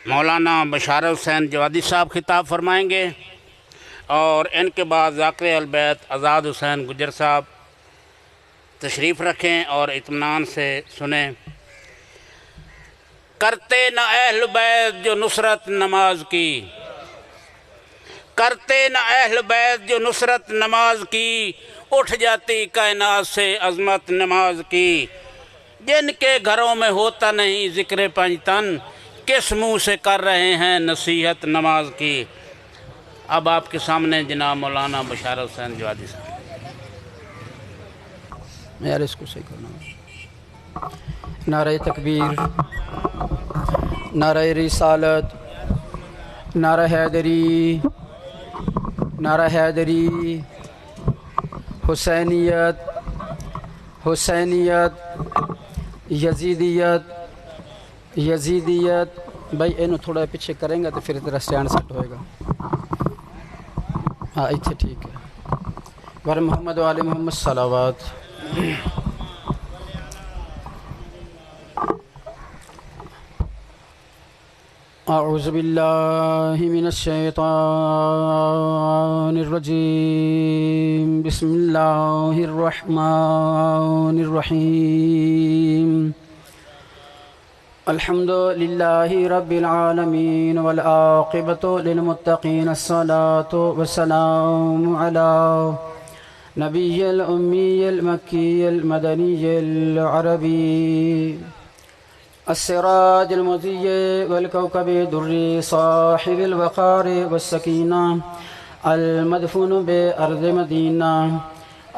مولانا بشار حسین جوادی صاحب خطاب فرمائیں گے اور ان کے بعد ذاکر البیت آزاد حسین گجر صاحب تشریف رکھیں اور اطمینان سے سنیں۔ کرتے نہ اہل بیت جو نصرت نماز کی، کرتے نہ اہل بیت جو نصرت نماز کی، اٹھ جاتی کائنات سے عظمت نماز کی۔ جن کے گھروں میں ہوتا نہیں ذکر پنجتن، کس منہ سے کر رہے ہیں نصیحت نماز کی۔ اب آپ کے سامنے جناب مولانا بشار حسین جوادی صاحب۔ یار اس کو صحیح کرنا۔ نعرہ تکبیر، نعرہ رسالت، نعرہ حیدری، نعرہ حیدری، حسینیت، حسینیت، یزیدیت، یزیدیت۔ بھائی اینو تھوڑا پیچھے کریں گا تو پھر تیرا سٹینڈ سیٹ ہوئے گا۔ ہاں ایتھے ٹھیک ہے۔ ور محمد و آل محمد صلوات۔ اعوذ باللہ من الشیطان الرجیم، بسم اللہ الرحمن الرحیم۔ الحمد للہ رب العالمین والعاقبۃ للمتقین، الصلاۃ والسلام علی نبی الامی المکی المدنی العربی، السراج المضیء والکوكب الدری، صاحب الوقار والسکینہ، المدفون بأرض مدینہ،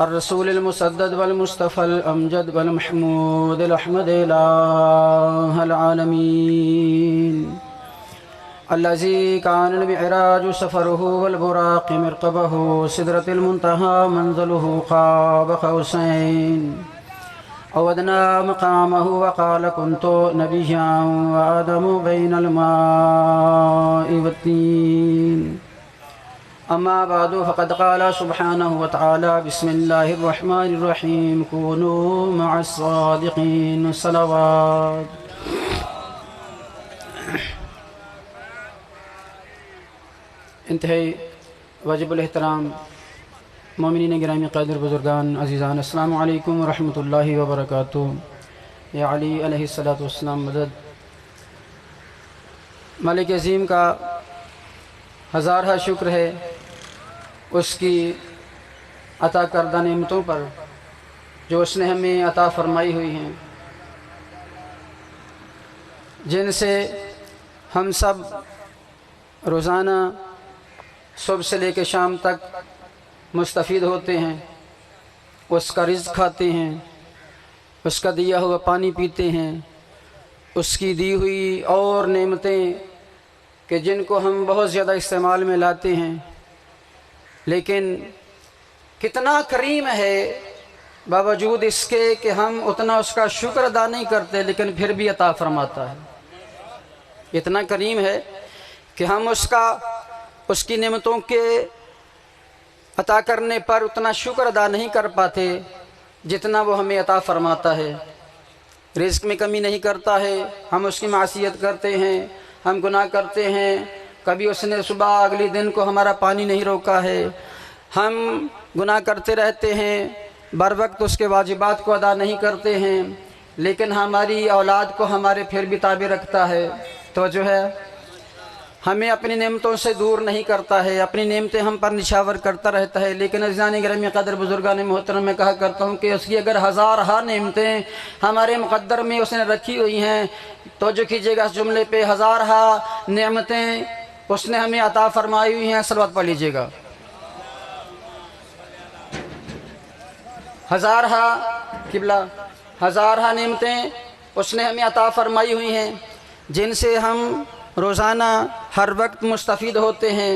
الرسول المسدد والمصطفى الأمجد والمحمود الأحمد إله العالمين، الذي كان المعراج سفره والبراق مرقبه، سدرة المنتهى منزله قاب قوسين أو أدنى مقامه، وقال كنت نبيا وآدم بين الماء والطين. أما بعد فقد قال سبحانه وتعالى: بسم الله الرحمن الرحيم، كونوا مع الصادقين. صلوات. انتہائی واجب الاحترام مومنین گرامی قادر بزرگان عزیزان، السلام علیکم ورحمۃ اللہ وبرکاتہ۔ یا علی علیہ السلام مدد۔ مالک عظیم کا ہزارہ شکر ہے اس کی عطا کردہ نعمتوں پر جو اس نے ہمیں عطا فرمائی ہوئی ہیں، جن سے ہم سب روزانہ صبح سے لے کے شام تک مستفید ہوتے ہیں، اس کا رزق کھاتے ہیں، اس کا دیا ہوا پانی پیتے ہیں، اس کی دی ہوئی اور نعمتیں کہ جن کو ہم بہت زیادہ استعمال میں لاتے ہیں، لیکن کتنا کریم ہے باوجود اس کے کہ ہم اتنا اس کا شکر ادا نہیں کرتے، لیکن پھر بھی عطا فرماتا ہے۔ اتنا کریم ہے کہ ہم اس کی نعمتوں کے عطا کرنے پر اتنا شکر ادا نہیں کر پاتے جتنا وہ ہمیں عطا فرماتا ہے۔ رزق میں کمی نہیں کرتا ہے، ہم اس کی معصیت کرتے ہیں، ہم گناہ کرتے ہیں، کبھی اس نے صبح اگلی دن کو ہمارا پانی نہیں روکا ہے، ہم گناہ کرتے رہتے ہیں، بر وقت اس کے واجبات کو ادا نہیں کرتے ہیں، لیکن ہماری اولاد کو ہمارے پھر بھی تابع رکھتا ہے، تو جو ہے ہمیں اپنی نعمتوں سے دور نہیں کرتا ہے، اپنی نعمتیں ہم پر نشاور کرتا رہتا ہے۔ لیکن عزیزان گرامی قدر بزرگان محترم، میں کہا کرتا ہوں کہ اس کی اگر ہزارہا نعمتیں ہمارے مقدر میں اس نے رکھی ہوئی ہیں، توجہ کیجیے گا اس جملے پہ، ہزارہا نعمتیں اس نے ہمیں عطا فرمائی ہوئی ہیں، صلوات پڑھ لیجیے گا۔ ہزارہا قبلہ، ہزارہا نعمتیں اس نے ہمیں عطا فرمائی ہوئی ہیں، جن سے ہم روزانہ ہر وقت مستفید ہوتے ہیں،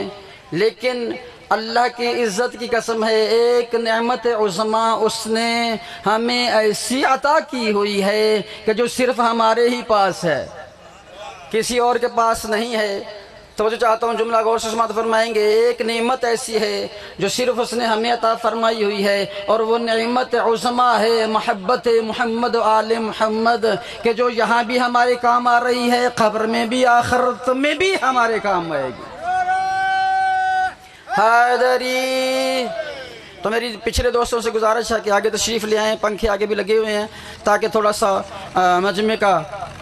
لیکن اللہ کی عزت کی قسم ہے، ایک نعمت عظمی اس نے ہمیں ایسی عطا کی ہوئی ہے کہ جو صرف ہمارے ہی پاس ہے، کسی اور کے پاس نہیں ہے۔ توجہ چاہتا ہوں، جملہ غور سے سماعت فرمائیں گے۔ ایک نعمت ایسی ہے جو صرف اس نے ہمیں عطا فرمائی ہوئی ہے، اور وہ نعمت عظمیٰ ہے محبت محمد و آل محمد، کہ جو یہاں بھی ہمارے کام آ رہی ہے، قبر میں بھی آخرت میں بھی ہمارے کام آئے گی۔ حیدری۔ تو میری پچھلے دوستوں سے گزارش ہے کہ آگے تشریف لے آئیں، پنکھے آگے بھی لگے ہوئے ہیں تاکہ تھوڑا سا مجمع کا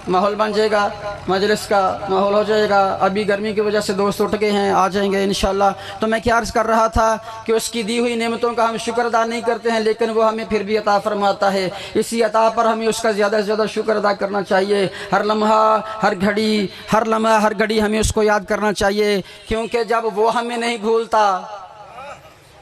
ماحول بن جائے گا، مجلس کا ماحول ہو جائے گا۔ ابھی گرمی کی وجہ سے دوست اٹھ گئے ہیں، آ جائیں گے انشاءاللہ۔ تو میں کیا عرض کر رہا تھا کہ اس کی دی ہوئی نعمتوں کا ہم شکر ادا نہیں کرتے ہیں، لیکن وہ ہمیں پھر بھی عطا فرماتا ہے۔ اسی عطا پر ہمیں اس کا زیادہ سے زیادہ شکر ادا کرنا چاہیے۔ ہر لمحہ ہر گھڑی ہمیں اس کو یاد کرنا چاہیے، کیونکہ جب وہ ہمیں نہیں بھولتا،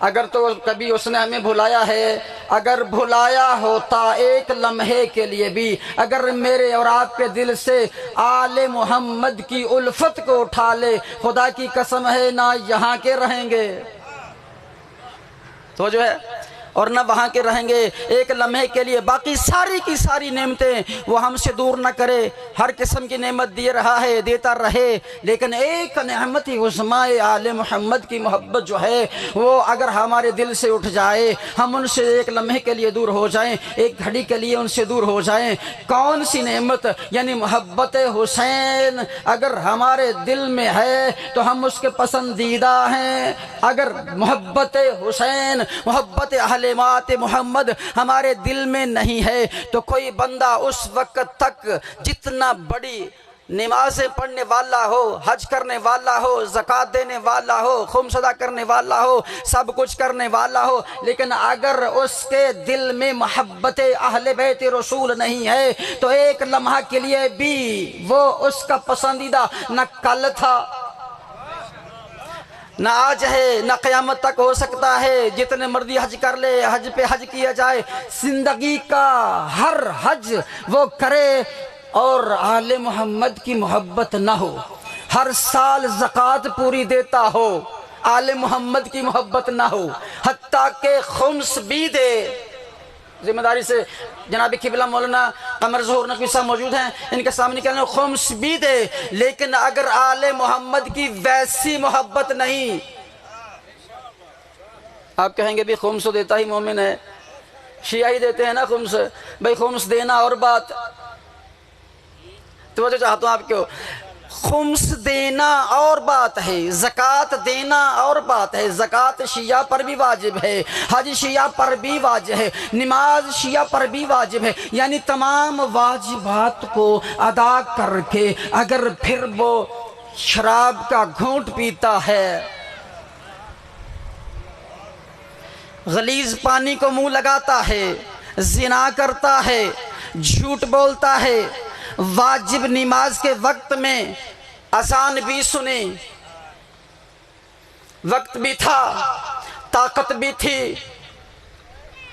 اگر تو کبھی اس نے ہمیں بھلایا ہے، اگر بھلایا ہوتا ایک لمحے کے لیے بھی، اگر میرے اور آپ کے دل سے آل محمد کی الفت کو اٹھا لے، خدا کی قسم ہے نہ یہاں کے رہیں گے تو جو ہے، اور نہ وہاں کے رہیں گے ایک لمحے کے لیے۔ باقی ساری کی ساری نعمتیں وہ ہم سے دور نہ کرے، ہر قسم کی نعمت دے رہا ہے، دیتا رہے، لیکن ایک نعمت عظمیٰ آل محمد کی محبت جو ہے وہ اگر ہمارے دل سے اٹھ جائے، ہم ان سے ایک لمحے کے لیے دور ہو جائیں، ایک گھڑی کے لیے ان سے دور ہو جائیں۔ کون سی نعمت؟ یعنی محبت حسین اگر ہمارے دل میں ہے تو ہم اس کے پسندیدہ ہیں۔ اگر محبت حسین، محبت اہل کلمات محمد ہمارے دل میں نہیں ہے تو کوئی بندہ اس وقت تک جتنا بڑی نمازیں پڑھنے والا ہو، حج کرنے والا ہو، زکوٰۃ دینے والا ہو، خمس ادا کرنے والا ہو، سب کچھ کرنے والا ہو، لیکن اگر اس کے دل میں محبت اہل بیت رسول نہیں ہے تو ایک لمحہ کے لیے بھی وہ اس کا پسندیدہ نہ کل تھا، نہ آج ہے، نہ قیامت تک ہو سکتا ہے۔ جتنے مرضی حج کر لے، حج پہ حج کیا جائے، زندگی کا ہر حج وہ کرے اور آل محمد کی محبت نہ ہو، ہر سال زکوٰۃ پوری دیتا ہو، آل محمد کی محبت نہ ہو، حتیٰ کہ خمس بھی دے۔ ذمہ داری سے جناب قبلہ مولانا قمر ظہور نقوی صاحب موجود ہیں، ان کے سامنے کہنا خمس بھی دے، لیکن اگر آل محمد کی ویسی محبت نہیں، آپ کہیں گے بھی خمس دیتا ہی مومن ہے، شیعہ ہی دیتے ہیں نا خمس، بھئی خمس دینا اور بات، تو وجہ چاہتا ہوں آپ کو، خمس دینا اور بات ہے، زکوٰۃ دینا اور بات ہے۔ زکوٰۃ شیعہ پر بھی واجب ہے، حج شیعہ پر بھی واجب ہے، نماز شیعہ پر بھی واجب ہے، یعنی تمام واجبات کو ادا کر کے اگر پھر وہ شراب کا گھونٹ پیتا ہے، غلیظ پانی کو منہ لگاتا ہے، زنا کرتا ہے، جھوٹ بولتا ہے، واجب نماز کے وقت میں اذان بھی سنی، وقت بھی تھا، طاقت بھی تھی،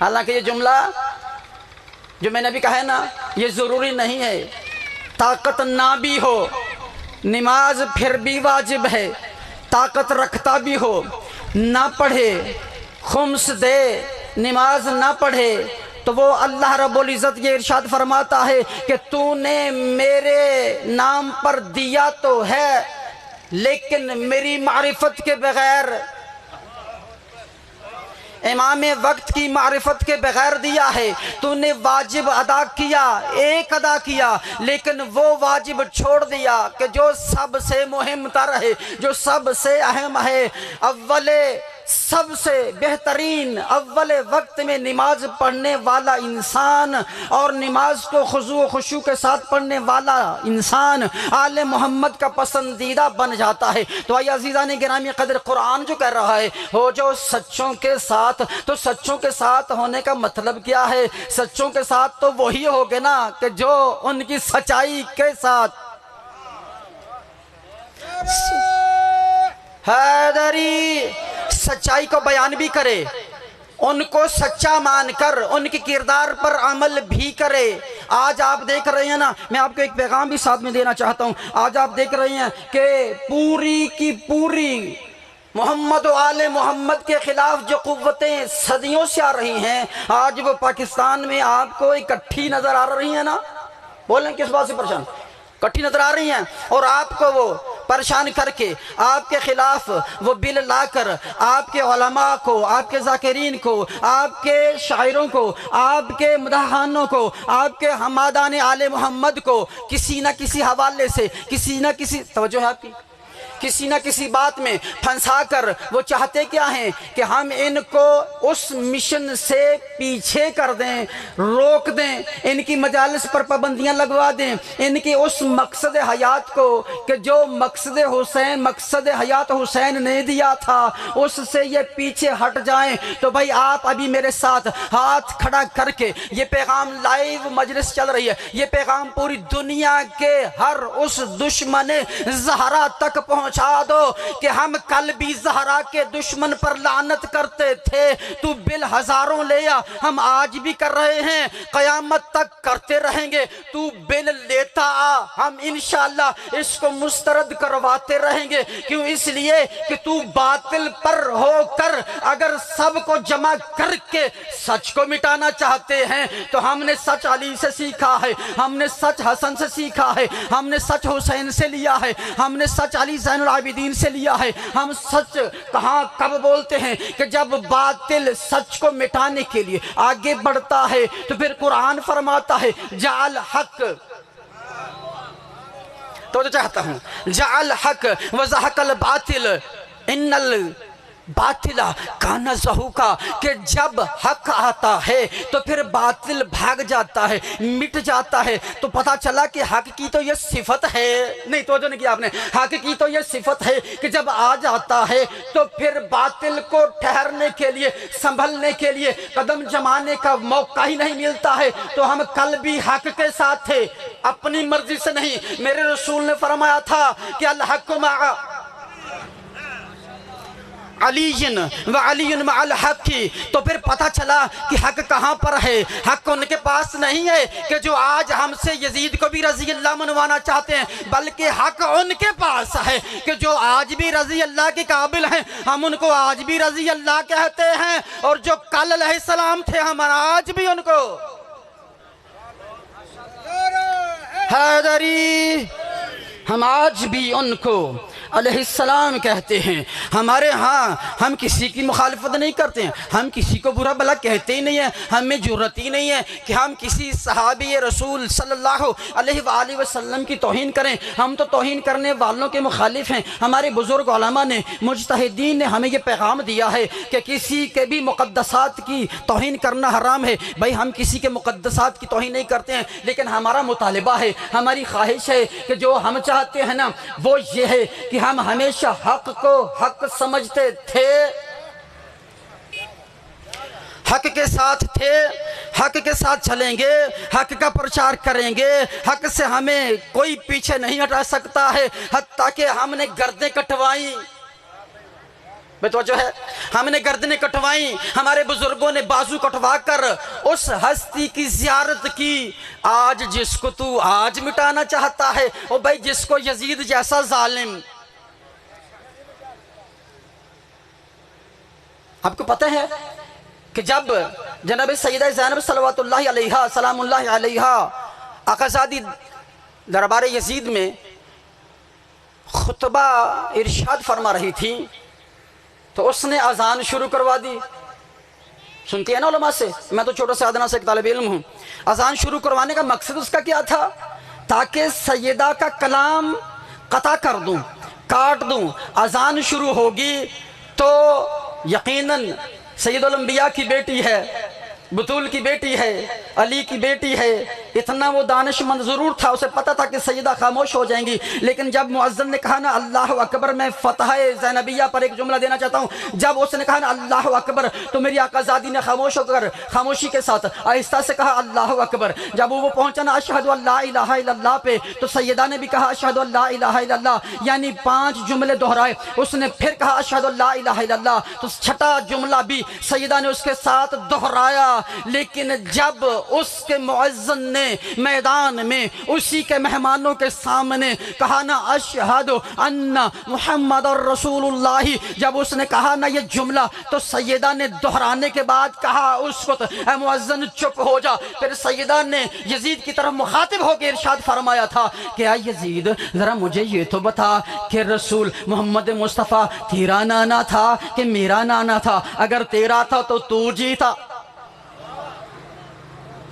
حالانکہ یہ جملہ جو میں نے بھی کہا ہے نا یہ ضروری نہیں ہے، طاقت نہ بھی ہو نماز پھر بھی واجب ہے، طاقت رکھتا بھی ہو نہ پڑھے، خمس دے نماز نہ پڑھے تو وہ اللہ رب العزت یہ ارشاد فرماتا ہے کہ تو نے میرے نام پر دیا تو ہے لیکن میری معرفت کے بغیر، امام وقت کی معرفت کے بغیر دیا ہے، تو نے واجب ادا کیا، ایک ادا کیا، لیکن وہ واجب چھوڑ دیا کہ جو سب سے مہم تر ہے، جو سب سے اہم ہے، سب سے بہترین اول وقت میں نماز پڑھنے والا انسان اور نماز کو خضوع و خشوع کے ساتھ پڑھنے والا انسان آل محمد کا پسندیدہ بن جاتا ہے۔ تو آئیے عزیزان گرامی قدر، قرآن جو کہہ رہا ہے ہو جو سچوں کے ساتھ، تو سچوں کے ساتھ ہونے کا مطلب کیا ہے؟ سچوں کے ساتھ تو وہی ہوگے نا کہ جو ان کی سچائی کے ساتھ حیدری سچائی کو بیان بھی کرے، ان کو سچا مان کر ان کی کردار پر عمل بھی کرے۔ آج آپ دیکھ رہے ہیں نا، میں آپ کو ایک پیغام بھی ساتھ میں دینا چاہتا ہوں، آج آپ دیکھ رہے ہیں کہ پوری کی پوری محمد و آل محمد کے خلاف جو قوتیں صدیوں سے آ رہی ہیں، آج وہ پاکستان میں آپ کو اکٹھی نظر آ رہی ہیں نا، بولیں کس بات سے پریشان، اکٹھی نظر آ رہی ہیں، اور آپ کو وہ پریشان کر کے آپ کے خلاف وہ بل لا کر آپ کے علماء کو، آپ کے ذاکرین کو، آپ کے شاعروں کو، آپ کے مداحانوں کو، آپ کے حمادان آل محمد کو کسی نہ کسی حوالے سے، کسی نہ کسی توجہ ہے آپ کی، کسی نہ کسی بات میں پھنسا کر وہ چاہتے کیا ہیں کہ ہم ان کو اس مشن سے پیچھے کر دیں، روک دیں، ان کی مجالس پر پابندیاں لگوا دیں، ان کی اس مقصد حیات کو کہ جو مقصد حیات حسین نے دیا تھا اس سے یہ پیچھے ہٹ جائیں۔ تو بھائی آپ ابھی میرے ساتھ ہاتھ کھڑا کر کے یہ پیغام لائیو مجلس چل رہی ہے، یہ پیغام پوری دنیا کے ہر اس دشمن زہرا تک پہنچا دو کہ ہم کل بھی زہرا کے دشمن پر لعنت کرتے تھے، تو بالہزاروں لے آ، ہم آج بھی کر رہے ہیں، قیامت تک کرتے رہیں گے، تو بل لیتا آ، ہم انشاءاللہ اس کو مسترد کرواتے رہیں گے۔ کیوں؟ اس لیے کہ تو باطل پر ہو کر اگر سب کو جمع کر کے سچ کو مٹانا چاہتے ہیں تو ہم نے سچ علی سے سیکھا ہے، ہم نے سچ حسن سے سیکھا ہے، ہم نے سچ حسین سے لیا ہے، ہم نے سچ علی زین العابدین سے لیا ہے۔ ہم سچ کہاں کب بولتے ہیں کہ جب باطل سچ کو مٹانے کے لیے آگے بڑھتا ہے تو پھر قرآن فرماتا ہے جعل حق، تو چاہتا ہوں جعل حق وزحق الباطل ان الباطل کان زہوقا، کہ جب حق آتا ہے تو پھر باطل بھاگ جاتا ہے، مٹ جاتا ہے۔ تو پتہ چلا کہ حق کی تو یہ صفت ہے، نہیں توجہ نہیں کیا آپ نے، حق کی تو یہ صفت ہے کہ جب آ جاتا ہے تو پھر باطل کو ٹھہرنے کے لیے، سنبھلنے کے لیے قدم جمانے کا موقع ہی نہیں ملتا ہے۔ تو ہم کل بھی حق کے ساتھ تھے، اپنی مرضی سے نہیں۔ میرے رسول نے فرمایا تھا کہ الحق مع علی و علی مع الحق، تو پھر پتہ چلا کہ حق کہاں پر ہے۔ حق ان کے پاس نہیں ہے کہ جو آج ہم سے یزید کو بھی رضی اللہ منوانا چاہتے ہیں، بلکہ حق ان کے پاس ہے کہ جو آج بھی رضی اللہ کے قابل ہیں، ہم ان کو آج بھی رضی اللہ کہتے ہیں، اور جو کل علیہ السلام تھے ہم آج بھی ان کو حیدری، ہم آج بھی ان کو علیہ السلام کہتے ہیں۔ ہمارے ہاں ہم کسی کی مخالفت نہیں کرتے ہیں، ہم کسی کو برا بھلا کہتے ہی نہیں ہیں، ہمیں جرأت ہی نہیں ہے کہ ہم کسی صحابی رسول صلی اللہ علیہ وآلہ وسلم کی توہین کریں۔ ہم تو توہین کرنے والوں کے مخالف ہیں۔ ہمارے بزرگ علماء نے، مجتہدین نے ہمیں یہ پیغام دیا ہے کہ کسی کے بھی مقدسات کی توہین کرنا حرام ہے۔ بھائی ہم کسی کے مقدسات کی توہین نہیں کرتے ہیں، لیکن ہمارا مطالبہ ہے، ہماری خواہش ہے کہ جو ہم چاہتے ہیں نا وہ یہ ہے کہ ہم ہمیشہ حق کو حق سمجھتے تھے، حق کے ساتھ تھے، حق کے ساتھ چلیں گے، حق کا پرچار کریں گے، حق سے ہمیں کوئی پیچھے نہیں ہٹا سکتا ہے۔ حتیٰ کہ ہم نے گردیں کٹوائیں، بے توجہ ہے، ہم نے گردنیں کٹوائیں، ہمارے بزرگوں نے بازو کٹوا کر اس ہستی کی زیارت کی۔ آج جس کو تو آج مٹانا چاہتا ہے، او بھائی جس کو یزید جیسا ظالم، آپ کو پتہ ہے کہ جب جناب سیدہ زینب صلوات اللہ علیہا سلام اللہ علیہا آقازادی دربار یزید میں خطبہ ارشاد فرما رہی تھی تو اس نے اذان شروع کروا دی۔ سنتی ہے نا علماء سے، میں تو چھوٹا سے ادنا سے ایک طالب علم ہوں۔ اذان شروع کروانے کا مقصد اس کا کیا تھا؟ تاکہ سیدہ کا کلام قطع کر دوں، کاٹ دوں۔ اذان شروع ہوگی تو یقیناً سید الانبیاء کی بیٹی ہے، بطول کی بیٹی ہے، علی کی بیٹی ہے، اتنا وہ دانش مند ضرور تھا، اسے پتہ تھا کہ سیدہ خاموش ہو جائیں گی۔ لیکن جب مؤذن نے کہا نا اللہ اکبر، میں فتح زینبیہ پر ایک جملہ دینا چاہتا ہوں، جب اس نے کہا نا اللہ اکبر تو میری آقازادی نے خاموش ہو کر خاموشی کے ساتھ آہستہ سے کہا اللہ اکبر۔ جب وہ پہنچا نا اشہد ان لا الہ الا اللہ پہ تو سیدہ نے بھی کہا اشہد ان لا الہ الا اللہ، یعنی 5 جملے دہرائے۔ اس نے پھر کہا اشہد ان لا الہ الا اللہ، تو چھٹا جملہ بھی سیدہ نے اس کے ساتھ دہرایا لیکن جب اس کے مؤذن نے میدان میں اسی کے مہمانوں کے سامنے کہا نا اشہد ان محمد رسول اللہ، جب اس نے کہا نا یہ جملہ تو سیدہ نے دہرانے کے بعد کہا اس وقت اے مؤذن چپ ہو جا۔ پھر سیدہ نے یزید کی طرف مخاطب ہو کے ارشاد فرمایا تھا کہ اے یزید ذرا مجھے یہ تو بتا کہ رسول محمد مصطفیٰ تیرا نانا تھا کہ میرا نانا تھا؟ اگر تیرا تھا تو جیتا،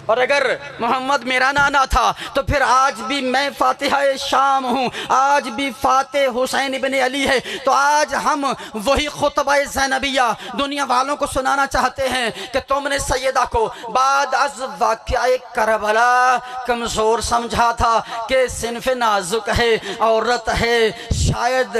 اور اگر محمد میرا نانا تھا تو پھر آج بھی میں فاتحہ شام ہوں، آج بھی فاتح حسین ابن علی ہے۔ تو آج ہم وہی خطبہ زینبیہ دنیا والوں کو سنانا چاہتے ہیں کہ تم نے سیدہ کو بعد از واقعہ کربلا کمزور سمجھا تھا کہ صنف نازک ہے، عورت ہے، شاید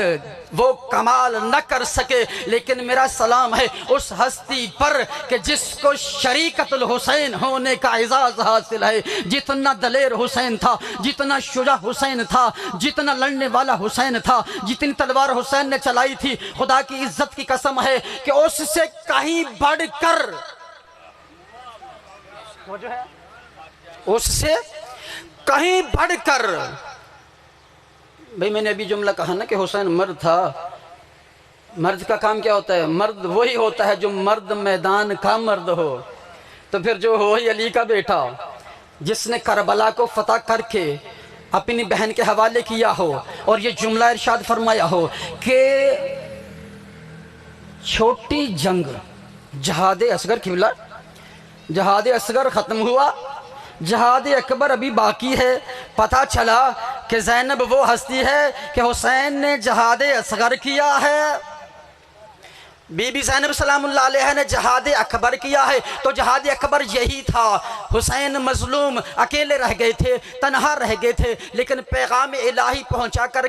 وہ کمال نہ کر سکے، لیکن میرا سلام ہے اس ہستی پر کہ جس کو شریکت الحسین ہونے کا اعزاز حاصل ہے۔ جتنا دلیر حسین تھا، جتنا شجاع حسین تھا، جتنا لڑنے والا حسین تھا، جتنی تلوار حسین نے چلائی تھی، خدا کی عزت کی قسم ہے کہ اس سے کہیں بڑھ کر بھئی میں نے ابھی جملہ کہا نا کہ حسین مرد تھا۔ مرد کا کام کیا ہوتا ہے؟ مرد وہی ہوتا ہے جو مرد میدان کا مرد ہو۔ تو پھر جو وہی علی کا بیٹا جس نے کربلا کو فتح کر کے اپنی بہن کے حوالے کیا ہو اور یہ جملہ ارشاد فرمایا ہو کہ چھوٹی جنگ جہاد اصغر قبلہ، جہاد اصغر ختم ہوا، جہاد اکبر ابھی باقی ہے۔ پتہ چلا کہ زینب وہ ہستی ہے کہ حسین نے جہاد اصغر کیا ہے، بی بی زینب سلام اللہ علیہ نے جہاد اکبر کیا ہے۔ تو جہاد اکبر یہی تھا، حسین مظلوم اکیلے رہ گئے تھے، تنہا رہ گئے تھے، لیکن پیغام الہی پہنچا کر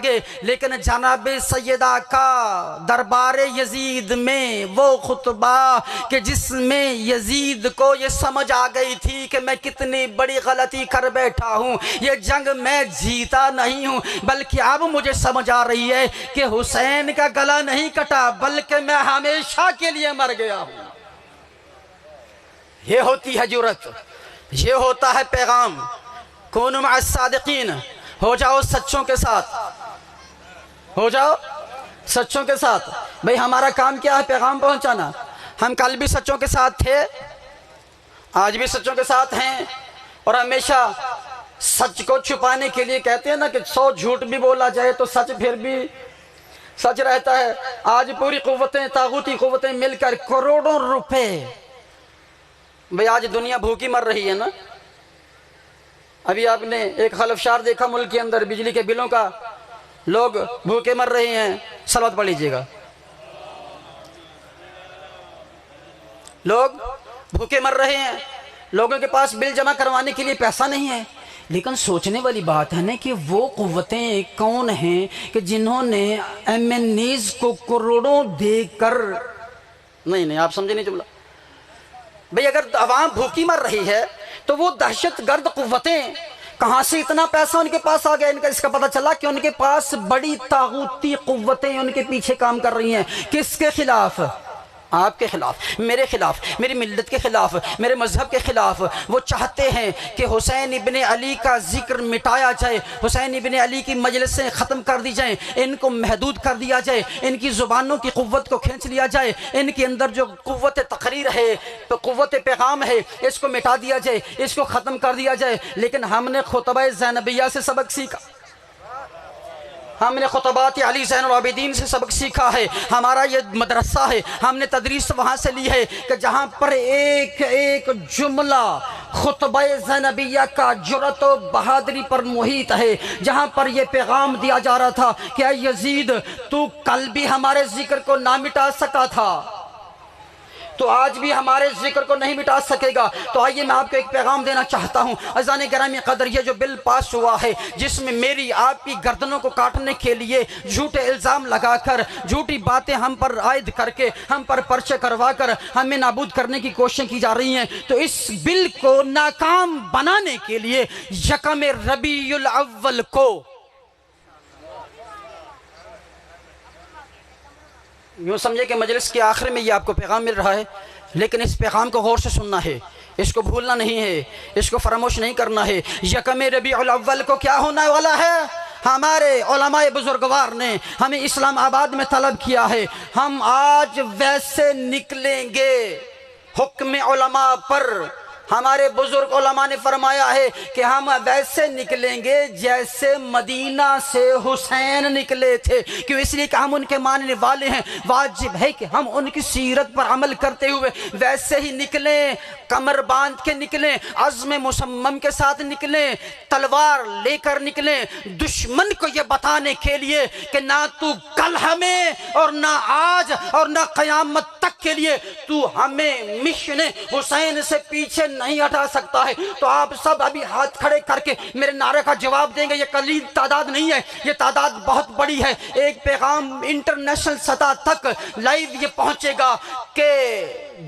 گئے، لیکن جناب سیدہ کا دربار یزید میں وہ خطبہ کہ جس میں یزید کو یہ سمجھ آ گئی تھی کہ میں کتنی بڑی غلطی کر بیٹھا ہوں، یہ جنگ میں جیتا نہیں ہوں، بلکہ اب مجھے سمجھ آ رہی ہے کہ حسین کا گلا نہیں کٹا بلکہ میں ہمیشہ کے لیے مر گیا ہوں۔ یہ ہوتی ہے جرأت، یہ ہوتا ہے پیغام۔ کونوا مع الصادقین، ہو جاؤ سچوں کے ساتھ، ہو جاؤ سچوں کے ساتھ۔ بھئی ہمارا کام کیا ہے؟ پیغام پہنچانا۔ ہم کل بھی سچوں کے ساتھ تھے، آج بھی سچوں کے ساتھ ہیں، اور ہمیشہ سچ کو چھپانے کے لیے کہتے ہیں نا کہ 100 جھوٹ بھی بولا جائے تو سچ پھر بھی سچ رہتا ہے۔ آج پوری قوتیں، طاغوتی قوتیں مل کر کروڑوں روپے، بھئی آج دنیا بھوکی مر رہی ہے نا۔ ابھی آپ نے ایک خلفشار دیکھا ملک کے اندر، بجلی کے بلوں کا، لوگ بھوکے مر رہے ہیں۔ صلوات پڑھ لیجئے گا۔ لوگ بھوکے مر رہے ہیں، لوگوں کے پاس بل جمع کروانے کے لیے پیسہ نہیں ہے۔ لیکن سوچنے والی بات ہے نا کہ وہ قوتیں کون ہیں کہ جنہوں نے ایم این ایز کو کروڑوں دے کر، نہیں آپ سمجھے نہیں جملہ۔ بھئی اگر عوام بھوکی مر رہی ہے تو وہ دہشت گرد قوتیں کہاں سے اتنا پیسہ ان کے پاس آ گیا؟ ان کا اس کا پتہ چلا کہ ان کے پاس بڑی طاغوتی قوتیں ان کے پیچھے کام کر رہی ہیں۔ کس کے خلاف؟ آپ کے خلاف، میرے خلاف، میری ملت کے خلاف، میرے مذہب کے خلاف۔ وہ چاہتے ہیں کہ حسین ابن علی کا ذکر مٹایا جائے، حسین ابن علی کی مجلسیں ختم کر دی جائیں، ان کو محدود کر دیا جائے، ان کی زبانوں کی قوت کو کھینچ لیا جائے، ان کے اندر جو قوت تقریر ہے، تو قوت پیغام ہے، اس کو مٹا دیا جائے، اس کو ختم کر دیا جائے۔ لیکن ہم نے خطبہ زینبیہ سے سبق سیکھا، ہم نے خطبات علی زین العابدین سے سبق سیکھا ہے۔ ہمارا یہ مدرسہ ہے، ہم نے تدریس وہاں سے لی ہے کہ جہاں پر ایک ایک جملہ خطبہ زینبیہ کا جرأت و بہادری پر محیط ہے، جہاں پر یہ پیغام دیا جا رہا تھا کہ اے یزید تو کل بھی ہمارے ذکر کو نہ مٹا سکا تھا، تو آج بھی ہمارے ذکر کو نہیں مٹا سکے گا۔ تو آئیے میں آپ کو ایک پیغام دینا چاہتا ہوں۔ عزیزان گرامی قدر، یہ جو بل پاس ہوا ہے جس میں میری آپ کی گردنوں کو کاٹنے کے لیے جھوٹے الزام لگا کر، جھوٹی باتیں ہم پر عائد کر کے، ہم پر پرچے کروا کر ہمیں نابود کرنے کی کوششیں کی جا رہی ہیں، تو اس بل کو ناکام بنانے کے لیے 1 ربیع الاول کو یوں سمجھے کہ مجلس کے آخر میں یہ آپ کو پیغام مل رہا ہے لیکن اس پیغام کو غور سے سننا ہے، اس کو بھولنا نہیں ہے، اس کو فراموش نہیں کرنا ہے۔ یکم ربیع الاول کو کیا ہونے والا ہے؟ ہمارے علماء بزرگوار نے ہمیں اسلام آباد میں طلب کیا ہے، ہم آج ویسے نکلیں گے حکم علماء پر۔ ہمارے بزرگ علماء نے فرمایا ہے کہ ہم ویسے نکلیں گے جیسے مدینہ سے حسین نکلے تھے، کیوں؟ اس لیے کہ ہم ان کے ماننے والے ہیں، واجب ہے کہ ہم ان کی سیرت پر عمل کرتے ہوئے ویسے ہی نکلیں، کمر باندھ کے نکلیں، عزم مصمم کے ساتھ نکلیں، تلوار لے کر نکلیں، دشمن کو یہ بتانے کے لیے کہ نہ تو کل ہمیں اور نہ آج اور نہ قیامت تک کے لیے تو ہمیں مشن حسین سے پیچھے نہیں ہٹا سکتا ہے۔ تو آپ سب ابھی ہاتھ کھڑے کر کے میرے نعرے کا جواب دیں گے۔ یہ قلیل تعداد نہیں ہے، یہ تعداد بہت بڑی ہے۔ ایک پیغام انٹرنیشنل سطح تک لائیو یہ پہنچے گا کہ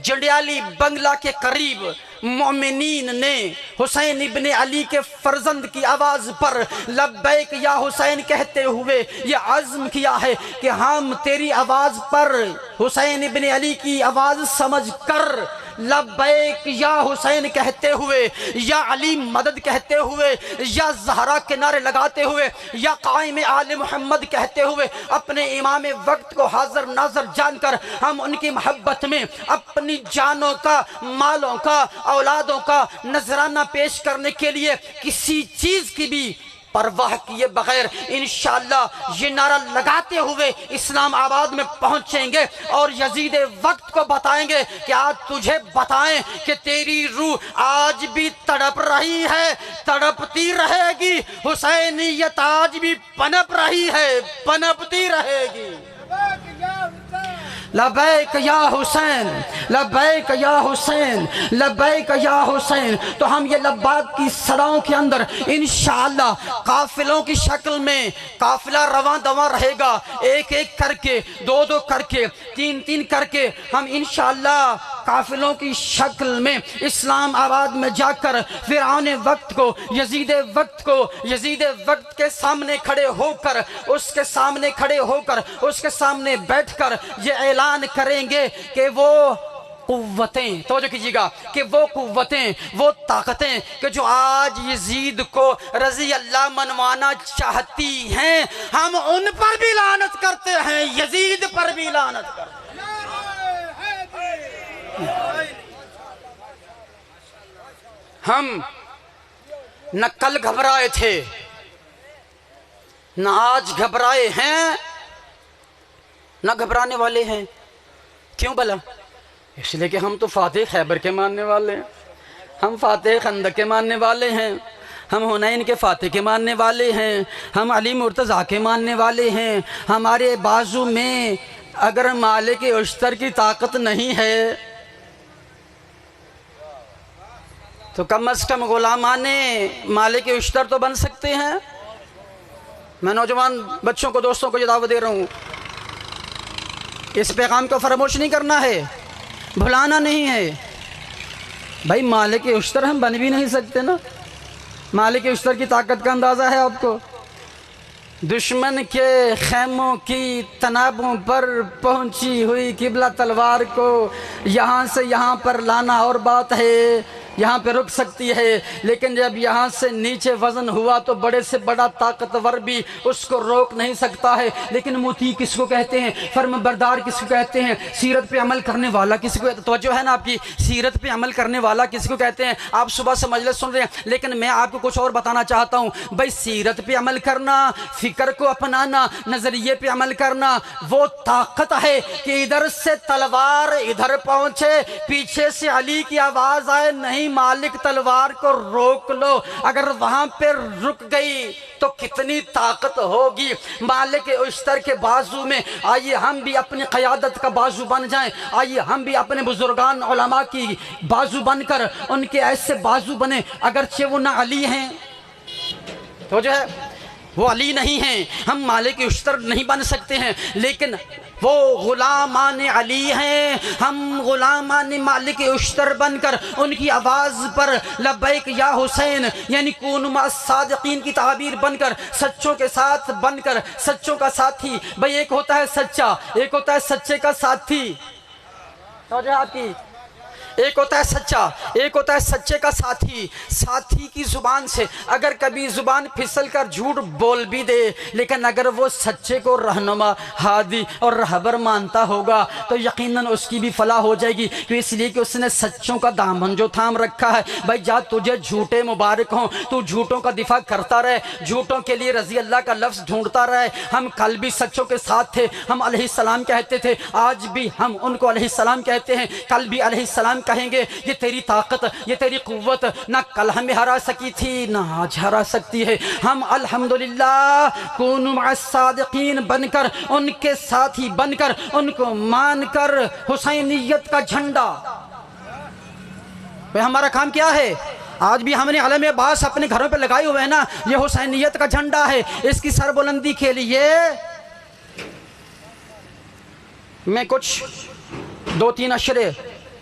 جنڈیالی بنگلہ کے قریب مومنین نے حسین ابن علی کے فرزند کی آواز پر لبیک یا حسین کہتے ہوئے یہ عزم کیا ہے کہ ہم تیری آواز پر حسین ابن علی کی آواز سمجھ کر لبیک یا حسین کہتے ہوئے، یا علی مدد کہتے ہوئے، یا زہرا کے نعرے لگاتے ہوئے، یا قائم آل محمد کہتے ہوئے اپنے امام وقت کو حاضر ناظر جان کر ہم ان کی محبت میں اپنی جانوں کا، مالوں کا، اولادوں کا نذرانہ پیش کرنے کے لیے کسی چیز کی بھی پرواہ کیے بغیر انشاءاللہ یہ نعرہ لگاتے ہوئے اسلام آباد میں پہنچیں گے اور یزید وقت کو بتائیں گے کہ آج تجھے بتائیں کہ تیری روح آج بھی تڑپ رہی ہے، تڑپتی رہے گی، حسینیت آج بھی پنپ رہی ہے، پنپتی رہے گی۔ لبیک یا حسین، لبیک یا حسین، لبیک یا حسین۔ تو ہم یہ لبیک کی صداؤں کے اندر انشاءاللہ قافلوں کی شکل میں قافلہ رواں دواں رہے گا، ایک ایک کر کے، دو دو کر کے، تین تین کر کے ہم انشاءاللہ قافلوں کی شکل میں اسلام آباد میں جا کر فرعون وقت کو، یزید وقت کو، یزید وقت کے سامنے کھڑے ہو کر، اس کے سامنے کھڑے ہو کر، اس کے سامنے بیٹھ کر یہ اعلان کریں گے کہ وہ قوتیں، توجہ کیجیے گا، کہ وہ قوتیں، وہ طاقتیں کہ جو آج یزید کو رضی اللہ منوانا چاہتی ہیں، ہم ان پر بھی لعنت کرتے ہیں، یزید پر بھی لعنت کرتے ہیں۔ ہم نہ کل گھبرائے تھے، نہ آج گھبرائے ہیں، نہ گھبرانے والے ہیں۔ کیوں بھلا؟ اس لیے کہ ہم تو فاتح خیبر کے ماننے والے ہیں، ہم فاتح خندق کے ماننے والے ہیں، ہم حنین کے فاتح کے ماننے والے ہیں، ہم علی مرتضیٰ کے ماننے والے ہیں۔ ہمارے بازو میں اگر مالک اشتر کی طاقت نہیں ہے تو کم از کم غلامان مالک اشتر تو بن سکتے ہیں۔ میں نوجوان بچوں کو، دوستوں کو یہ دعوت دے رہا ہوں، اس پیغام کو فراموش نہیں کرنا ہے، بھلانا نہیں ہے۔ بھائی مالک اشتر ہم بن بھی نہیں سکتے نا۔ مالک اشتر کی طاقت کا اندازہ ہے آپ کو؟ دشمن کے خیموں کی تنابوں پر پہنچی ہوئی قبلہ تلوار کو یہاں سے یہاں پر لانا اور بات ہے، یہاں پہ رک سکتی ہے، لیکن جب یہاں سے نیچے وزن ہوا تو بڑے سے بڑا طاقتور بھی اس کو روک نہیں سکتا ہے۔ لیکن مطیع کس کو کہتے ہیں؟ فرم بردار کس کو کہتے ہیں؟ سیرت پہ عمل کرنے والا کس کو کہتے ہیں؟ توجہ ہے نا آپ کی؟ سیرت پہ عمل کرنے والا کس کو کہتے ہیں؟ آپ صبح سے مجلس سن رہے ہیں، لیکن میں آپ کو کچھ اور بتانا چاہتا ہوں۔ بھائی سیرت پہ عمل کرنا، فکر کو اپنانا، نظریے پہ عمل کرنا وہ طاقت ہے کہ ادھر سے تلوار ادھر پہنچے، پیچھے سے علی کی آواز آئے، نہیں مالک تلوار کو روک لو۔ اگر وہاں پہ رک گئی تو کتنی طاقت ہوگی مالک اشتر کے بازو میں۔ آئیے ہم بھی اپنی قیادت کا بازو بن جائیں، آئیے ہم بھی اپنے بزرگان علماء کی بازو بن کر ان کے ایسے بازو بنے، اگرچہ وہ نہ علی ہیں، تو جو ہے وہ علی نہیں ہیں، ہم مالک اشتر نہیں بن سکتے ہیں، لیکن وہ غلامان علی ہیں۔ ہم غلامان مالک اشتر بن کر ان کی آواز پر لبیک یا حسین، یعنی کون مع الصادقین کی تعبیر بن کر، سچوں کے ساتھ بن کر، سچوں کا ساتھی۔ بھئی ایک ہوتا ہے سچا، ایک ہوتا ہے سچے کا ساتھی، توجہ آپ کی۔ ایک ہوتا ہے سچا، ایک ہوتا ہے سچے کا ساتھی۔ ساتھی کی زبان سے اگر کبھی زبان پھسل کر جھوٹ بول بھی دے، لیکن اگر وہ سچے کو رہنما، ہادی اور رہبر مانتا ہوگا تو یقیناً اس کی بھی فلاح ہو جائے گی، کہ اس لیے کہ اس نے سچوں کا دامن جو تھام رکھا ہے۔ بھائی جا تجھے جھوٹے مبارک ہوں، تو جھوٹوں کا دفاع کرتا رہے، جھوٹوں کے لیے رضی اللہ کا لفظ ڈھونڈتا رہے۔ ہم کل بھی سچوں کے ساتھ تھے، ہم علیہ السلام کہتے تھے، آج بھی ہم ان کو علیہ السلام کہتے ہیں، کل بھی علیہ السلام کہیں گے۔ یہ تیری طاقت، یہ تیری قوت نہ کل ہمیں ہرا سکی تھی نہ آج ہرا سکتی ہے۔ ہم الحمدللہ کونوا مع الصادقین بن کر، ان کے ساتھی بن کر، ان کو مان کر حسینیت کا جھنڈا۔ ہمارا کام کیا ہے؟ آج بھی ہم نے علم عباس اپنے گھروں پہ لگائے ہوئے ہیں نا، یہ حسینیت کا جھنڈا ہے۔ اس کی سربلندی کے لیے میں کچھ 2-3 اشرے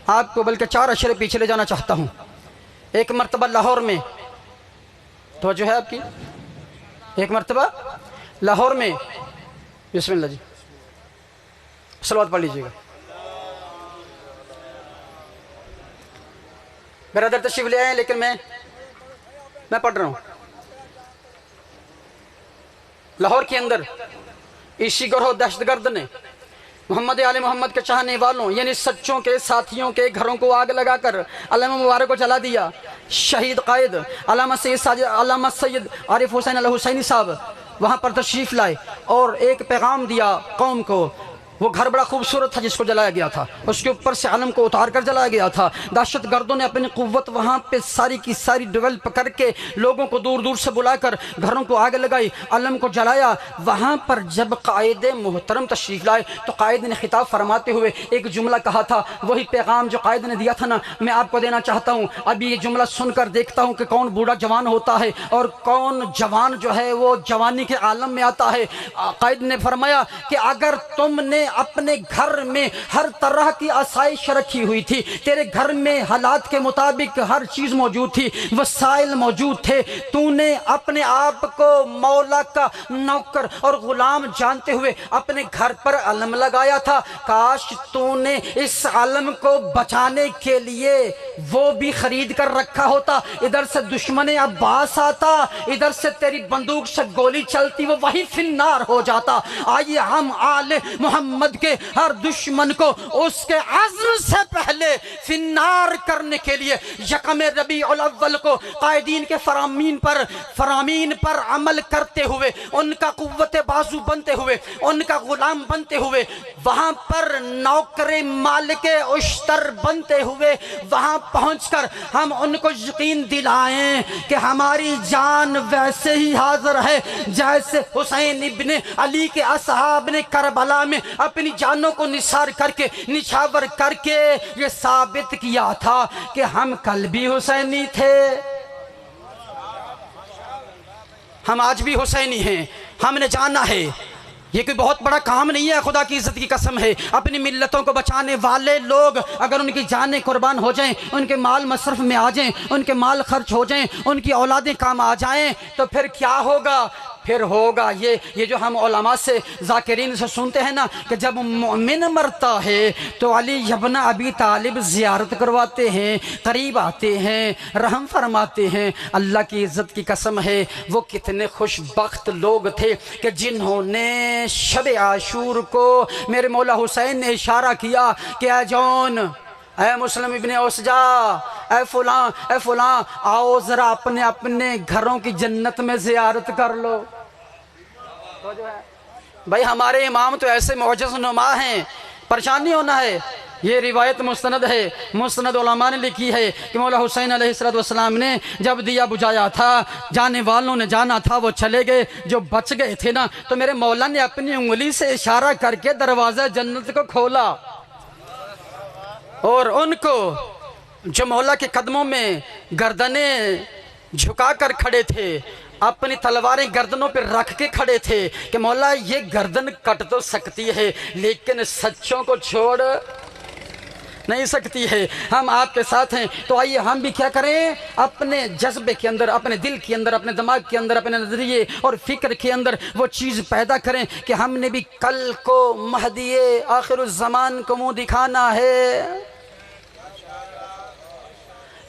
آپ کو، بلکہ 4 اشرے پیچھے لے جانا چاہتا ہوں۔ ایک مرتبہ لاہور میں، توجہ ہے آپ کی، ایک مرتبہ لاہور میں، بسم اللہ جی صلوات پڑھ لیجیے گا۔ برادر تشریف لے آئے لیکن میں پڑھ رہا ہوں۔ لاہور کے اندر عیسی گروہ دہشت گرد نے محمد آل محمد کے چاہنے والوں یعنی سچوں کے ساتھیوں کے گھروں کو آگ لگا کر علم مبارک کو جلا دیا۔ شہید قائد علامہ سید عارف حسین الحسینی صاحب وہاں پر تشریف لائے اور ایک پیغام دیا قوم کو۔ وہ گھر بڑا خوبصورت تھا جس کو جلایا گیا تھا، اس کے اوپر سے علم کو اتار کر جلایا گیا تھا۔ دہشت گردوں نے اپنی قوت وہاں پہ ساری کی ساری ڈیولپ کر کے لوگوں کو دور دور سے بلا کر گھروں کو آگ لگائی، علم کو جلایا۔ وہاں پر جب قائد محترم تشریف لائے تو قائد نے خطاب فرماتے ہوئے ایک جملہ کہا تھا، وہی پیغام جو قائد نے دیا تھا نا، میں آپ کو دینا چاہتا ہوں۔ ابھی یہ جملہ سن کر دیکھتا ہوں کہ کون بوڑھا جوان ہوتا ہے اور کون جوان جو ہے وہ جوانی کے عالم میں آتا ہے۔ قائد نے فرمایا کہ اگر تم نے اپنے گھر میں ہر طرح کی آسائش رکھی ہوئی تھی، تیرے گھر میں حالات کے مطابق ہر چیز موجود تھی، وسائل موجود تھے، تو نے اپنے آپ کو مولا کا نوکر اور غلام جانتے ہوئے اپنے گھر پر علم لگایا تھا، کاش تو نے اس علم کو بچانے کے لیے وہ بھی خرید کر رکھا ہوتا۔ ادھر سے دشمن عباس آتا، ادھر سے تیری بندوق سے گولی چلتی، وہ وہی فی النار ہو جاتا۔ آئیے ہم آل محمد کے ہر دشمن کو اس کے عزم سے پہلے فی النار کرنے کے لیے یکم ربیع الاول کو قائدین کے فرامین پر عمل کرتے ہوئے، ان کا قوت بازو بنتے ہوئے، ان کا غلام بنتے ہوئے، وہاں پر نوکر مالک اشتر بنتے ہوئے وہاں پہنچ کر ہم ان کو یقین دلائیں کہ ہماری جان ویسے ہی حاضر ہے جیسے حسین ابن علی کے اصحاب نے کربلا میں اپنی جانوں کو نچھاور کر کے یہ ثابت کیا تھا کہ ہم کل بھی حسینی تھے، ہم آج بھی حسینی ہیں۔ ہم نے جانا ہے یہ کوئی بہت بڑا کام نہیں ہے، خدا کی عزت کی قسم ہے۔ اپنی ملتوں کو بچانے والے لوگ اگر ان کی جانیں قربان ہو جائیں، ان کے مال مصرف میں آ جائیں، ان کے مال خرچ ہو جائیں، ان کی اولادیں کام آ جائیں، تو پھر کیا ہوگا؟ پھر ہوگا یہ جو ہم علماء سے ذاکرین سے سنتے ہیں نا کہ جب مومن مرتا ہے تو علی ابن ابی طالب زیارت کرواتے ہیں، قریب آتے ہیں، رحم فرماتے ہیں۔ اللہ کی عزت کی قسم ہے وہ کتنے خوش بخت لوگ تھے کہ جنہوں نے شب عاشور کو میرے مولا حسین نے اشارہ کیا کہ اے جون، اے مسلم ابن اوسجا، اے فلاں آؤ ذرا اپنے اپنے گھروں کی جنت میں زیارت کر لو۔ بھائی ہمارے امام تو ایسے معجز نما ہیں، پریشان نہیں ہونا ہے۔ یہ روایت مستند ہے، مستند علماء نے لکھی ہے کہ مولا حسین علیہ السلام نے جب دیا بجھایا تھا، جانے والوں نے جانا تھا وہ چلے گئے، جو بچ گئے تھے نا تو میرے مولا نے اپنی انگلی سے اشارہ کر کے دروازہ جنت کو کھولا، اور ان کو جو مولا کے قدموں میں گردنیں جھکا کر کھڑے تھے، اپنی تلواریں گردنوں پہ رکھ کے کھڑے تھے کہ مولا یہ گردن کٹ تو سکتی ہے لیکن سچوں کو چھوڑ نہیں سکتی ہے، ہم آپ کے ساتھ ہیں۔ تو آئیے ہم بھی کیا کریں، اپنے جذبے کے اندر، اپنے دل کے اندر، اپنے دماغ کے اندر، اپنے نظریے اور فکر کے اندر وہ چیز پیدا کریں کہ ہم نے بھی کل کو مہدی آخر الزمان کو منہ دکھانا ہے۔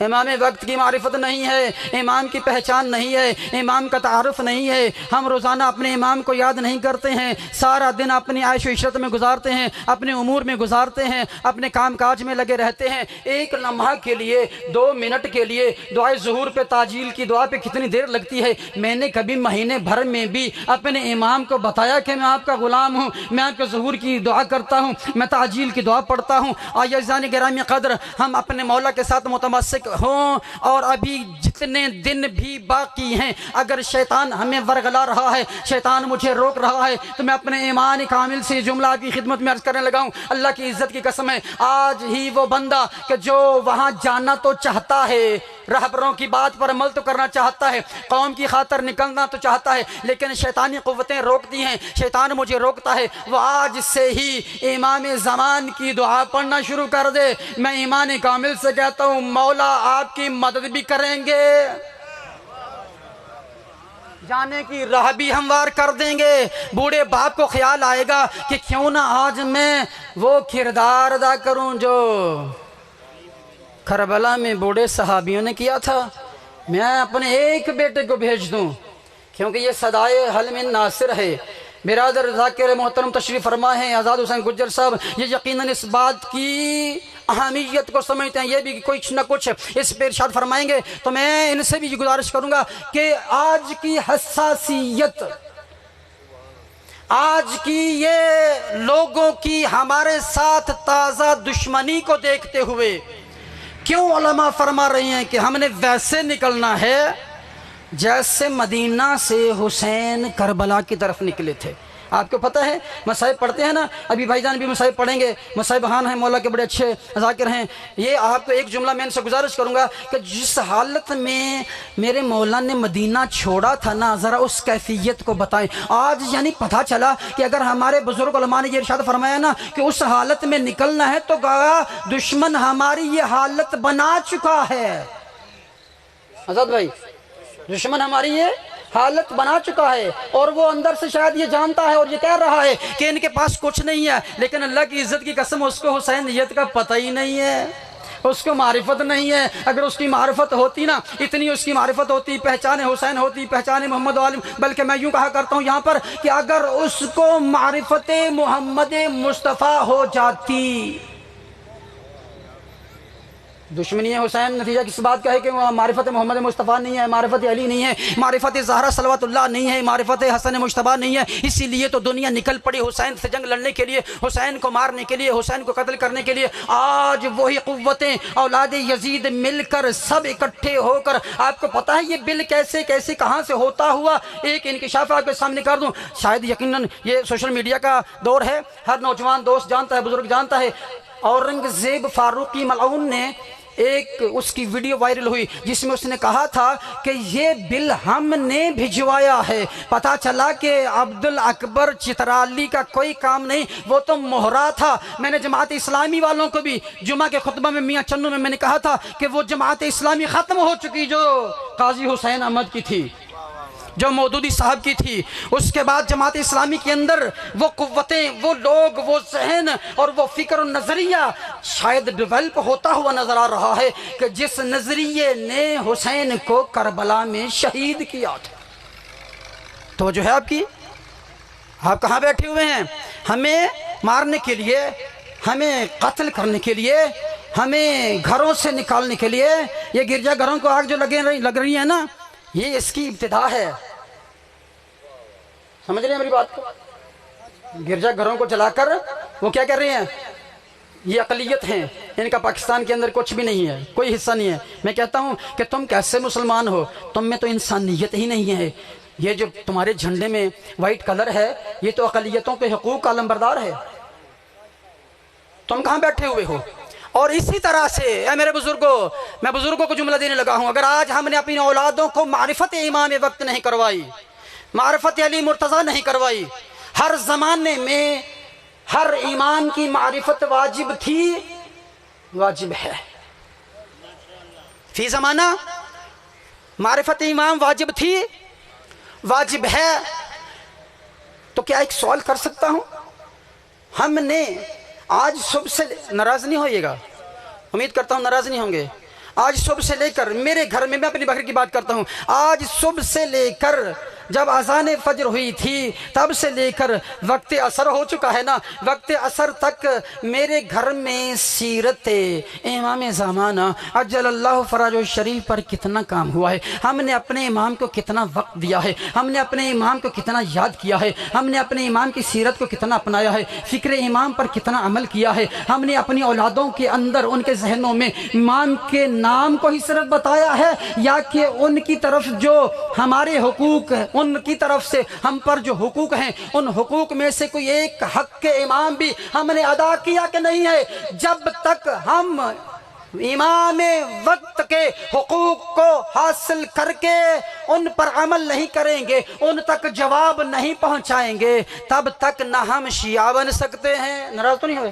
امام وقت کی معرفت نہیں ہے، امام کی پہچان نہیں ہے، امام کا تعارف نہیں ہے۔ ہم روزانہ اپنے امام کو یاد نہیں کرتے ہیں، سارا دن اپنی عیش و عشرت میں گزارتے ہیں، اپنے امور میں گزارتے ہیں، اپنے کام کاج میں لگے رہتے ہیں۔ ایک لمحہ کے لیے، 2 منٹ کے لیے دعائے ظہور پہ، تاجیل کی دعا پہ کتنی دیر لگتی ہے؟ میں نے کبھی مہینے بھر میں بھی اپنے امام کو بتایا کہ میں آپ کا غلام ہوں، میں آپ کے ظہور کی دعا کرتا ہوں، میں تاجیل کی دعا پڑھتا ہوں؟ آئیے عزیزان گرامی قدر، ہم اپنے مولا کے ساتھ متمسک ہوں، اور ابھی جتنے دن بھی باقی ہیں، اگر شیطان ہمیں ورغلا رہا ہے، شیطان مجھے روک رہا ہے، تو میں اپنے ایمان کامل سے یہ جملہ آپ کی خدمت میں عرض کرنے لگا ہوں۔ اللہ کی عزت کی قسم ہے، آج ہی وہ بندہ کہ جو وہاں جانا تو چاہتا ہے، رہبروں کی بات پر عمل تو کرنا چاہتا ہے، قوم کی خاطر نکلنا تو چاہتا ہے، لیکن شیطانی قوتیں روکتی ہیں، شیطان مجھے روکتا ہے، وہ آج سے ہی امام زمان کی دعا پڑھنا شروع کر دے۔ میں ایمان کامل سے کہتا ہوں، مولا آپ کی مدد بھی کریں گے، جانے کی راہ بھی ہموار کر دیں گے۔ بوڑھے باپ کو خیال آئے گا کہ کیوں نہ آج میں وہ کردار ادا کروں جو کربلا میں بوڑھے صحابیوں نے کیا تھا، میں اپنے ایک بیٹے کو بھیج دوں، کیونکہ یہ صدائے حل من ناصر ہے۔ برادر ذاکر محترم تشریف فرما ہے آزاد حسین گجر صاحب، یہ یقیناً اس بات کی اہمیت کو سمجھتے ہیں، یہ بھی کچھ نہ کچھ اس پہ ارشاد فرمائیں گے۔ تو میں ان سے بھی گزارش کروں گا کہ آج کی حساسیت، آج کی یہ لوگوں کی ہمارے ساتھ تازہ دشمنی کو دیکھتے ہوئے کیوں علماء فرما رہے ہیں کہ ہم نے ویسے نکلنا ہے جیسے مدینہ سے حسین کربلا کی طرف نکلے تھے۔ آپ کو پتہ ہے مصائب پڑھتے ہیں نا، ابھی بھائی جان بھی مصائب پڑھیں گے، مصائب بہان ہیں، مولا کے بڑے اچھے ذاکر ہیں۔ یہ آپ کو ایک جملہ میں ان سے گزارش کروں گا کہ جس حالت میں میرے مولا نے مدینہ چھوڑا تھا نا، ذرا اس کیفیت کو بتائیں۔ آج یعنی پتہ چلا کہ اگر ہمارے بزرگ علماء نے یہ ارشاد فرمایا نا کہ اس حالت میں نکلنا ہے، تو دشمن ہماری یہ حالت بنا چکا ہے۔ آزاد بھائی، دشمن ہماری یہ حالت بنا چکا ہے، اور وہ اندر سے شاید یہ جانتا ہے اور یہ کہہ رہا ہے کہ ان کے پاس کچھ نہیں ہے، لیکن اللہ کی عزت کی قسم اس کو حسینیت کا پتہ ہی نہیں ہے، اس کو معرفت نہیں ہے۔ اگر اس کی معرفت ہوتی نا، اتنی اس کی معرفت ہوتی، پہچان حسین ہوتی، پہچان محمد عالم، بلکہ میں یوں کہا کرتا ہوں یہاں پر کہ اگر اس کو معرفت محمد مصطفیٰ ہو جاتی۔ دشمنی حسین نتیجہ کس بات کا ہے کہ وہ معرفت محمد مصطفیٰ نہیں ہے، معرفت علی نہیں ہے، معرفت زہرا صلوات اللہ نہیں ہے، معرفت حسن مجتبیٰ نہیں ہے۔ اسی لیے تو دنیا نکل پڑی حسین سے جنگ لڑنے کے لیے، حسین کو مارنے کے لیے، حسین کو قتل کرنے کے لیے۔ آج وہی قوتیں اولاد یزید مل کر سب اکٹھے ہو کر، آپ کو پتہ ہے یہ بل کیسے کیسے کہاں سے ہوتا ہوا؟ ایک انکشاف آپ کے سامنے کر دوں، شاید یقیناً یہ سوشل میڈیا کا دور ہے، ہر نوجوان دوست جانتا ہے، بزرگ جانتا ہے۔ اورنگزیب فاروقی ملعون نے ایک اس کی ویڈیو وائرل ہوئی جس میں اس نے کہا تھا کہ یہ بل ہم نے بھجوایا ہے۔ پتہ چلا کہ عبدالاکبر چترالی کا کوئی کام نہیں، وہ تو مہرا تھا۔ میں نے جماعت اسلامی والوں کو بھی جمعہ کے خطبہ میں میاں چنو میں نے کہا تھا کہ وہ جماعت اسلامی ختم ہو چکی جو قاضی حسین احمد کی تھی، جو مودودی صاحب کی تھی۔ اس کے بعد جماعت اسلامی کے اندر وہ قوتیں، وہ لوگ، وہ ذہن اور وہ فکر و نظریہ شاید ڈیولپ ہوتا ہوا نظر آ رہا ہے کہ جس نظریے نے حسین کو کربلا میں شہید کیا تھا۔ تو جو ہے آپ کی، آپ کہاں بیٹھے ہوئے ہیں؟ ہمیں مارنے کے لیے، ہمیں قتل کرنے کے لیے، ہمیں گھروں سے نکالنے کے لیے۔ یہ گرجا گھروں کو آگ جو لگ رہی ہے نا، یہ اس کی ابتدا ہے۔ سمجھ رہے ہیں میری بات کو؟ گرجا گھروں کو جلا کر وہ کیا کر رہے ہیں؟ یہ اقلیت ہیں، ان کا پاکستان کے اندر کچھ بھی نہیں ہے، کوئی حصہ نہیں ہے۔ میں کہتا ہوں کہ تم کیسے مسلمان ہو؟ تم میں تو انسانیت ہی نہیں ہے۔ یہ جو تمہارے جھنڈے میں وائٹ کلر ہے، یہ تو اقلیتوں کے حقوق کا علمبردار ہے۔ تم کہاں بیٹھے ہوئے ہو؟ اور اسی طرح سے اے میرے بزرگوں، میں بزرگوں کو جملہ دینے لگا ہوں، اگر آج ہم نے اپنی اولادوں کو معرفت امام وقت نہیں کروائی، معرفت علی مرتضیٰ نہیں کروائی، ہر زمانے میں ہر امام کی معرفت واجب تھی، واجب ہے۔ فی زمانہ معرفت امام واجب تھی، واجب ہے۔ تو کیا ایک سوال کر سکتا ہوں؟ ہم نے آج صبح سے، ناراض نہیں ہوئیے گا، امید کرتا ہوں ناراض نہیں ہوں گے، آج صبح سے لے کر میرے گھر میں اپنی بکری کی بات کرتا ہوں، آج صبح سے لے کر جب اذان فجر ہوئی تھی تب سے لے کر وقت عصر ہو چکا ہے نا، وقت عصر تک میرے گھر میں سیرت امام زمانہ عجل اللہ فرج الشریف پر کتنا کام ہوا ہے، ہم نے اپنے امام کو کتنا وقت دیا ہے، ہم نے اپنے امام کو کتنا یاد کیا ہے، ہم نے اپنے امام کی سیرت کو کتنا اپنایا ہے، فکر امام پر کتنا عمل کیا ہے، ہم نے اپنی اولادوں کے اندر ان کے ذہنوں میں امام کے نام کو ہی صرف بتایا ہے، یا کہ ان کی طرف جو ہمارے حقوق ان کی طرف سے ہم پر جو حقوق ہیں ان حقوق میں سے کوئی ایک حق کے امام بھی ہم نے ادا کیا کہ نہیں ہے؟ جب تک ہم امام وقت کے حقوق کو حاصل کر کے ان پر عمل نہیں کریں گے، ان تک جواب نہیں پہنچائیں گے، تب تک نہ ہم شیعہ بن سکتے ہیں، ناراض تو نہیں ہوئے،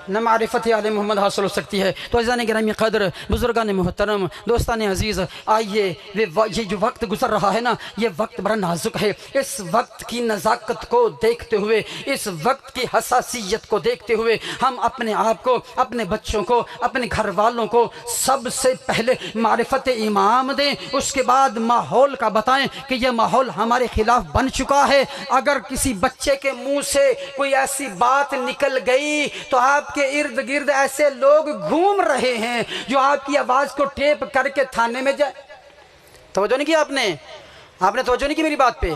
نہ معرفت آل محمد حاصل ہو سکتی ہے۔ تو عزیزان گرامی قدر، بزرگان محترم، دوستان عزیز، آئیے یہ جو وقت گزر رہا ہے نا، یہ وقت بڑا نازک ہے، اس وقت کی نزاکت کو دیکھتے ہوئے، اس وقت کی حساسیت کو دیکھتے ہوئے ہم اپنے آپ کو، اپنے بچوں کو، اپنے گھر والوں کو سب سے پہلے معرفت امام دیں، اس کے بعد ماحول کا بتائیں کہ یہ ماحول ہمارے خلاف بن چکا ہے۔ اگر کسی بچے کے منہ سے کوئی ایسی بات نکل گئی تو آپ کے ارد گرد ایسے لوگ گھوم رہے ہیں جو آپ کی آواز کو ٹیپ کر کے تھانے میں جائیں۔ توجہ نہیں کیا آپ نے توجہ نہیں کی میری بات پہ؟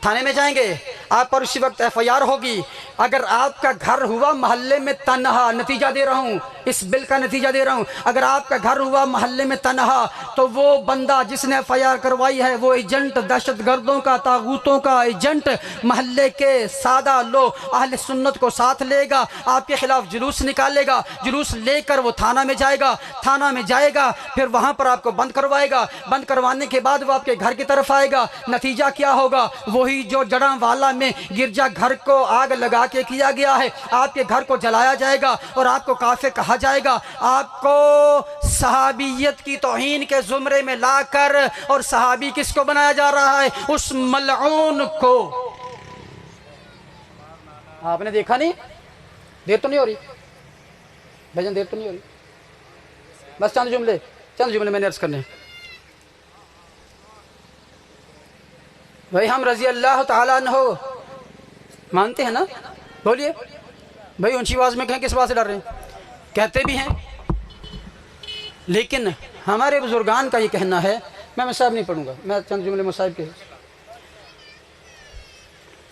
تھانے میں جائیں گے، آپ پر اسی وقت ایف آئی آر ہوگی۔ اگر آپ کا گھر ہوا محلے میں تنہا، نتیجہ دے رہا ہوں، اس بل کا نتیجہ دے رہا ہوں، اگر آپ کا گھر ہوا محلے میں تنہا تو وہ بندہ جس نے ایف آئی آر کروائی ہے وہ ایجنٹ، دہشت گردوں کا، طاغوتوں کا ایجنٹ، محلے کے سادہ لوگ اہل سنت کو ساتھ لے گا، آپ کے خلاف جلوس نکالے گا، جلوس لے کر وہ تھانہ میں جائے گا، تھانہ میں جائے گا، پھر وہاں پر آپ کو بند کروائے گا، بند کروانے کے بعد وہ آپ کے گھر کی طرف آئے گا۔ نتیجہ کیا ہوگا؟ وہی جو جڑاں والا میں گرجا گھر کو آگ لگا کے کیا گیا ہے، آپ کے گھر کو جلایا جائے گا اور آپ کو کافر کہا جائے گا، آپ کو صحابیت کی توہین کے زمرے میں لا کر، اور صحابی کس کو بنایا جا رہا ہے؟ اس ملعون کو۔ آپ نے دیکھا نہیں؟ دیر تو نہیں ہو رہی بھجن، دیر تو نہیں ہو رہی، بس چند جملے میں نے عرض کرنے۔ بھائی ہم رضی اللہ تعالیٰ عنہ مانتے ہیں نا؟ بولیے بھائی، اونچی آواز میں کہیں، کس بات سے ڈر رہے ہیں؟ کہتے بھی ہیں، لیکن ہمارے بزرگان کا یہ کہنا ہے، میں مصاحب نہیں پڑھوں گا، میں چند جملے مصاحب کے،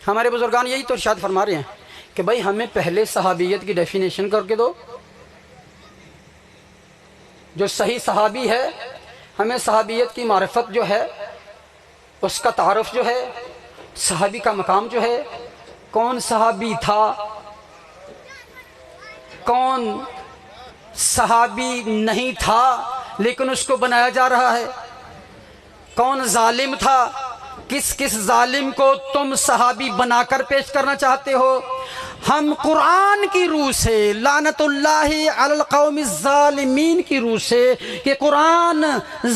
ہمارے بزرگان یہی تو ارشاد فرما رہے ہیں کہ بھائی ہمیں پہلے صحابیت کی ڈیفینیشن کر کے دو، جو صحیح صحابی ہے، ہمیں صحابیت کی معرفت جو ہے، اس کا تعارف جو ہے، صحابی کا مقام جو ہے، کون صحابی تھا، کون صحابی نہیں تھا لیکن اس کو بنایا جا رہا ہے، کون ظالم تھا، کس کس ظالم کو تم صحابی بنا کر پیش کرنا چاہتے ہو۔ ہم قرآن کی روح سے، لعنت اللہ علی القوم الظالمین کی روح سے، کہ قرآن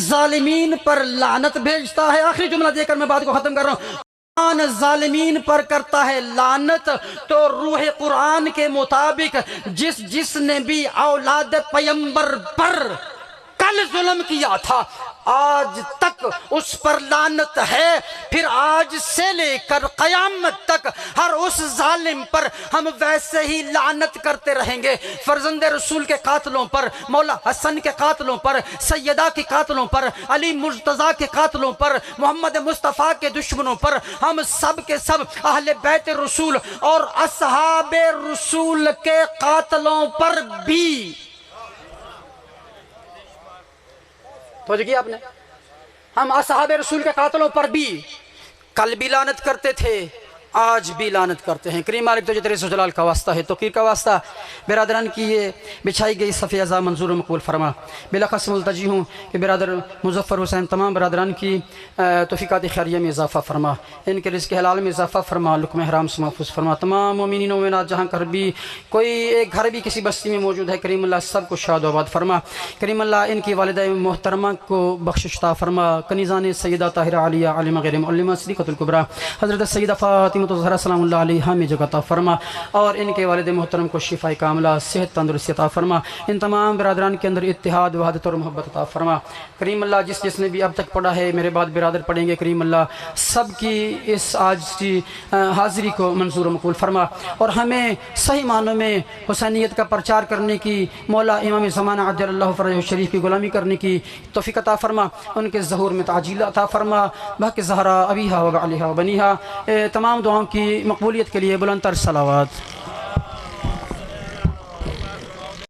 ظالمین پر لعنت بھیجتا ہے۔ آخری جملہ دے کر میں بات کو ختم کر رہا ہوں۔ قرآن ظالمین پر کرتا ہے لعنت، تو روح قرآن کے مطابق جس نے بھی اولاد پیمبر پر کل ظلم کیا تھا، آج تک اس پر لعنت ہے، پھر آج سے لے کر قیامت تک ہر اس ظالم پر ہم ویسے ہی لعنت کرتے رہیں گے۔ فرزند رسول کے قاتلوں پر، مولا حسن کے قاتلوں پر، سیدہ کے قاتلوں پر، علی مرتضیٰ کے قاتلوں پر، محمد مصطفیٰ کے دشمنوں پر، ہم سب کے سب اہل بیت رسول اور اصحاب رسول کے قاتلوں پر بھی، توجہ کیا آپ نے؟ ہم اصحاب رسول کے قاتلوں پر بھی کل بھی لعنت کرتے تھے، آج بھی لعنت کرتے ہیں۔ کریم مالک تجھے تیرے جلال کا واسطہ ہے، توقیر کا واسطہ، برادران کی یہ بچھائی گئی صفِ ازا منظور و مقبول فرما۔ بلاخص ملتجی ہوں کہ برادر مظفر حسین تمام برادران کی توفیقات خیریہ میں اضافہ فرما، ان کے رزق حلال میں اضافہ فرما، لقمہ حرام سے محفوظ فرما۔ تمام مومنین و مومنات جہاں کر بھی کوئی ایک گھر بھی کسی بستی میں موجود ہے، کریم اللہ سب کو شاد و آباد فرما۔ کریم اللہ ان کی والدہ محترمہ کو بخشش عطا فرما۔ کنیزان سیدہ طاہرہ عالیہ عالمہ غیر معلمہ صدیقۃ الکبریٰ حضرت سیدہ فاطمہ فاطمہ الزہرا سلام اللہ علیہا میں جگہ عطا فرما، اور ان کے والد محترم کو شفاء کاملہ، صحت تندرستی عطا فرما، ان تمام برادران کے اندر اتحاد وحدت اور محبت عطا فرما۔ کریم اللہ جس نے بھی اب تک پڑھا ہے، میرے بعد برادر پڑھیں گے، کریم اللہ سب کی اس آج کی حاضری کو منظور و مقبول فرما، اور ہمیں صحیح معنوں میں حسینیت کا پرچار کرنے کی، مولا امام زمانہ عجل اللہ فرجہ شریف کی غلامی کرنے کی توفیق عطا فرما، ان کے ظہور میں تعجیل عطا فرما، بحق زہرا ابیہا و بعلہا و بنیہا۔ تمام دعاؤں کی مقبولیت کے لیے بلند تر صلوات۔